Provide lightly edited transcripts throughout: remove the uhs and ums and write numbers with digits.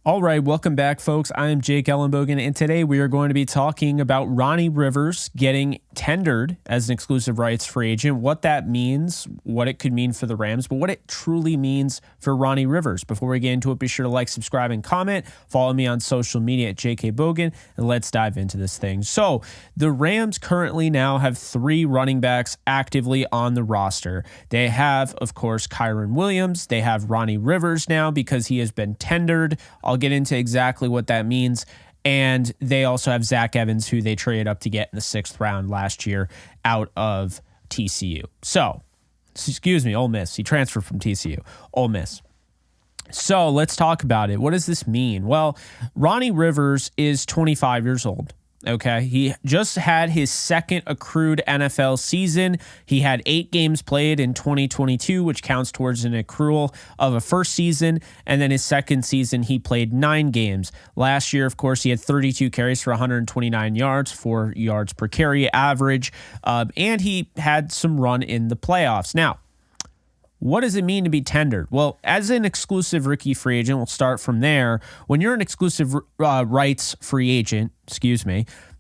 All right, welcome back, folks. I am Jake Ellenbogen, and today we are going to be talking about Ronnie Rivers getting tendered as an exclusive rights free agent, what that means, what it could mean for the Rams, but what it truly means for Ronnie Rivers. Before we get into it, be sure to like, subscribe, and comment. Follow me on social media at JK Bogan, and let's dive into this thing. So the Rams currently now have 3 running backs actively on the roster. They have, of course, Kyren Williams. They have Ronnie Rivers now because he has been tendered. I'll get into exactly what that means. And they also have Zach Evans, who they traded up to get in the 6th round last year out of TCU. So, excuse me, Ole Miss. He transferred from TCU. Ole Miss. So let's talk about it. What does this mean? Well, Ronnie Rivers is 25 years old. Okay, he just had his 2nd accrued NFL season. He had 8 games played in 2022, which counts towards an accrual of a first season. And then his 2nd season, he played 9 games. Last year, of course, he had 32 carries for 129 yards, 4 yards per carry average. And he had some run in the playoffs. Now, what does it mean to be tendered? Well, as an exclusive rookie free agent, we'll start from there. When you're an exclusive rights free agent,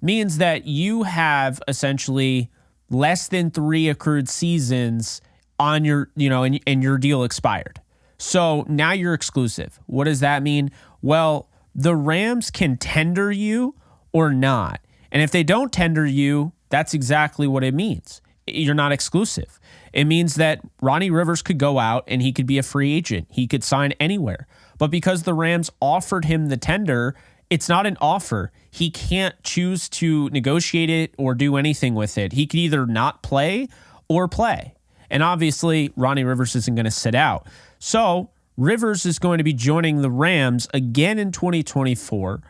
means that you have essentially less than 3 accrued seasons on your, and your deal expired. So now you're exclusive. What does that mean? Well, the Rams can tender you or not. And if they don't tender you, that's exactly what it means. You're not exclusive. It means that Ronnie Rivers could go out and he could be a free agent. He could sign anywhere. But because the Rams offered him the tender, it's not an offer. He can't choose to negotiate it or do anything with it. He could either not play or play. And obviously, Ronnie Rivers isn't going to sit out. So Rivers is going to be joining the Rams again in 2024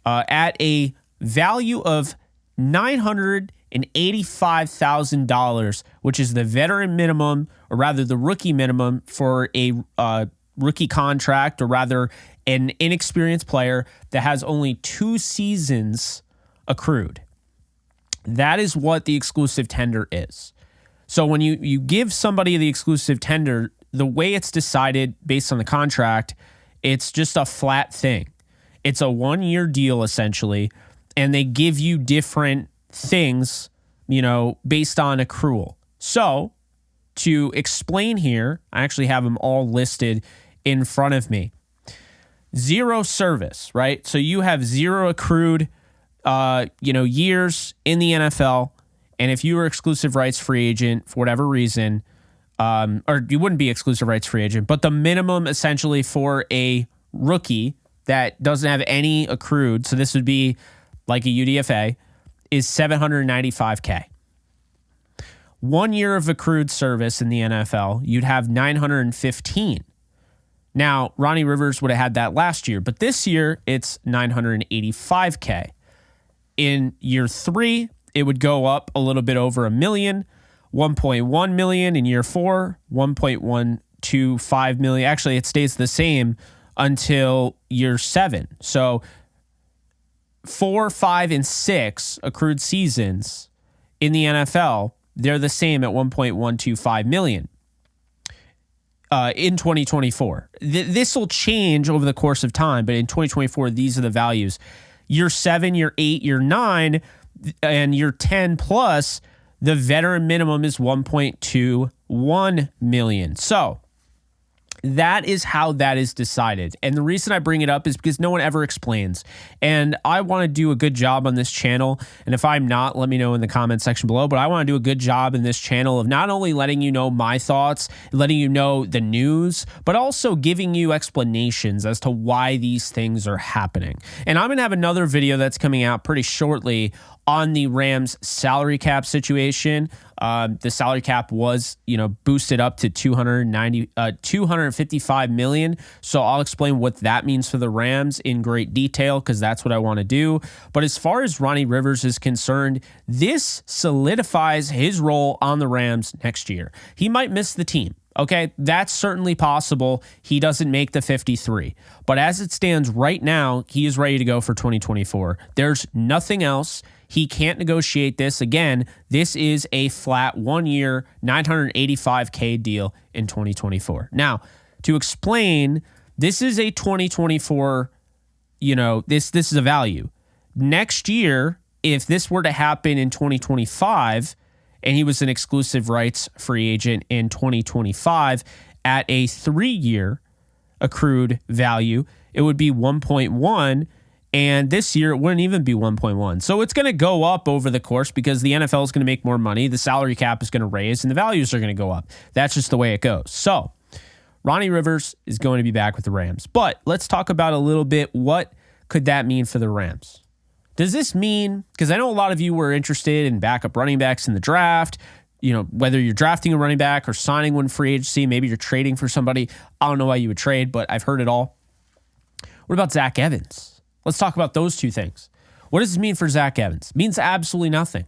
at a value of $985,000, which is the veteran minimum, or rather the rookie minimum for a rookie contract, or rather an inexperienced player that has only 2 seasons accrued. That is what the exclusive tender is. So when you give somebody the exclusive tender, the way it's decided based on the contract, it's just a flat thing. It's a 1-year deal essentially, and they give you different things, based on accrual. So to explain here, I actually have them all listed in front of me. 0 service, right? So you have 0 accrued, years in the NFL. And if you were exclusive rights free agent for whatever reason, or you wouldn't be exclusive rights free agent, but the minimum essentially for a rookie that doesn't have any accrued, so this would be like a UDFA, is $795K. 1 year of accrued service in the NFL, you'd have $915. Now, Ronnie Rivers would have had that last year, but this year it's $985K. In year 3, it would go up a little bit over $1 million, $1.1 million in year 4, $1.125 million. Actually, it stays the same until year 7. So 4, 5, and 6 accrued seasons in the NFL, they're the same at $1.125 million in 2024. This will change over the course of time, but in 2024, these are the values. Year 7, year 8, year 9, and year 10 plus, the veteran minimum is $1.21 million. So that is how that is decided. And the reason I bring it up is because no one ever explains. And I want to do a good job on this channel. And if I'm not, let me know in the comment section below. But I want to do a good job in this channel of not only letting you know my thoughts, letting you know the news, but also giving you explanations as to why these things are happening. And I'm going to have another video that's coming out pretty shortly on the Rams salary cap situation. The salary cap was, boosted up to $255 million. So I'll explain what that means for the Rams in great detail, because that's what I want to do. But as far as Ronnie Rivers is concerned, this solidifies his role on the Rams next year. He might miss the team. Okay, that's certainly possible. He doesn't make the 53. But as it stands right now, he is ready to go for 2024. There's nothing else. He can't negotiate this. Again, this is a flat 1 year, $985K deal in 2024. Now, to explain, this is a 2024 this is a value. Next year, if this were to happen in 2025 and he was an exclusive rights free agent in 2025 at a 3-year accrued value, it would be 1.1. And this year, it wouldn't even be 1.1. So it's going to go up over the course because the NFL is going to make more money. The salary cap is going to raise and the values are going to go up. That's just the way it goes. So Ronnie Rivers is going to be back with the Rams. But let's talk about a little bit, what could that mean for the Rams? Does this mean, because I know a lot of you were interested in backup running backs in the draft, whether you're drafting a running back or signing one free agency, maybe you're trading for somebody. I don't know why you would trade, but I've heard it all. What about Zach Evans? Let's talk about those two things. What does this mean for Zach Evans? It means absolutely nothing.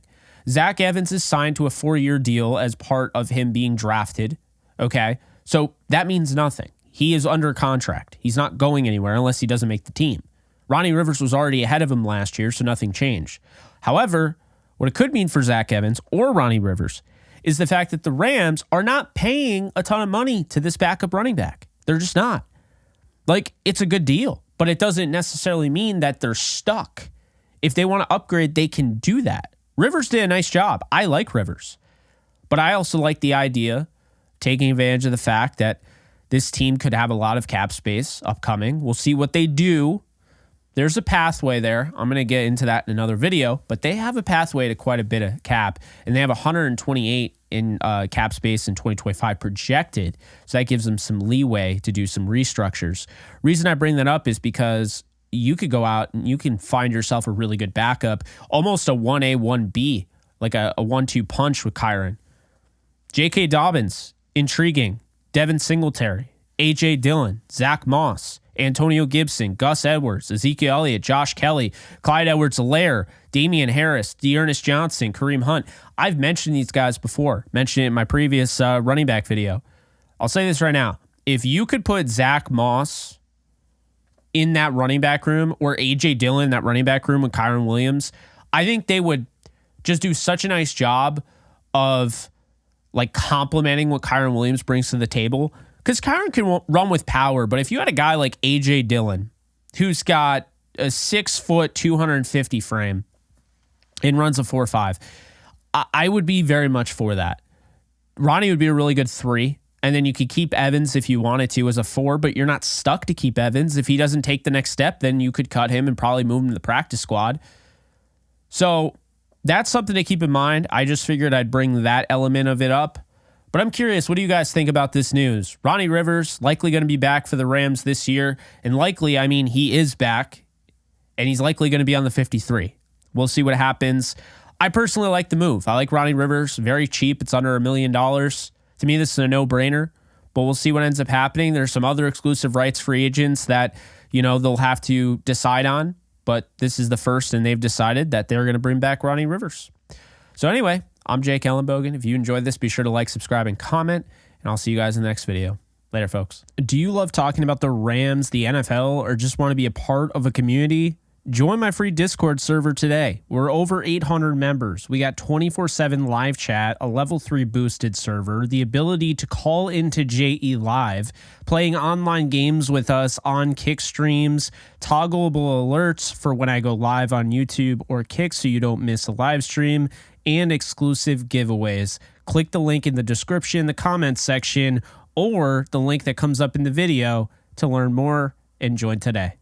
Zach Evans is signed to a 4-year deal as part of him being drafted. Okay. So that means nothing. He is under contract. He's not going anywhere unless he doesn't make the team. Ronnie Rivers was already ahead of him last year, so nothing changed. However, what it could mean for Zach Evans or Ronnie Rivers is the fact that the Rams are not paying a ton of money to this backup running back. They're just not. It's a good deal, but it doesn't necessarily mean that they're stuck. If they want to upgrade, they can do that. Rivers did a nice job. I like Rivers. But I also like the idea, taking advantage of the fact that this team could have a lot of cap space upcoming. We'll see what they do. There's a pathway there. I'm going to get into that in another video, but they have a pathway to quite a bit of cap, and they have 128 in cap space in 2025 projected, so that gives them some leeway to do some restructures. Reason I bring that up is because you could go out and you can find yourself a really good backup, almost a 1A, 1B, like a 1-2 punch with Kyron. J.K. Dobbins, intriguing. Devin Singletary, A.J. Dillon, Zach Moss, Antonio Gibson, Gus Edwards, Ezekiel Elliott, Josh Kelly, Clyde Edwards-Helaire, Damian Harris, Dearness Johnson, Kareem Hunt. I've mentioned these guys before, mentioned it in my previous running back video. I'll say this right now. If you could put Zach Moss in that running back room or A.J. Dillon in that running back room with Kyron Williams, I think they would just do such a nice job of complementing what Kyron Williams brings to the table. Because Kyron can run with power, but if you had a guy like A.J. Dillon, who's got a 6-foot, 250 frame and runs a 4.5, I would be very much for that. Ronnie would be a really good 3, and then you could keep Evans if you wanted to as a 4, but you're not stuck to keep Evans. If he doesn't take the next step, then you could cut him and probably move him to the practice squad. So that's something to keep in mind. I just figured I'd bring that element of it up. But I'm curious, what do you guys think about this news? Ronnie Rivers likely going to be back for the Rams this year. And likely, he is back. And he's likely going to be on the 53. We'll see what happens. I personally like the move. I like Ronnie Rivers. Very cheap. It's under $1 million. To me, this is a no-brainer. But we'll see what ends up happening. There's some other exclusive rights free agents that, they'll have to decide on. But this is the first, and they've decided that they're going to bring back Ronnie Rivers. So anyway, I'm Jake Ellenbogen. If you enjoyed this, be sure to like, subscribe, and comment, and I'll see you guys in the next video. Later, folks. Do you love talking about the Rams, the NFL, or just want to be a part of a community? Join my free Discord server today. We're over 800 members. We got 24/7 live chat, a level 3 boosted server, the ability to call into JE Live, playing online games with us on Kick streams, toggleable alerts for when I go live on YouTube or Kick so you don't miss a live stream, and exclusive giveaways. Click the link in the description, the comments section, or the link that comes up in the video to learn more and join today.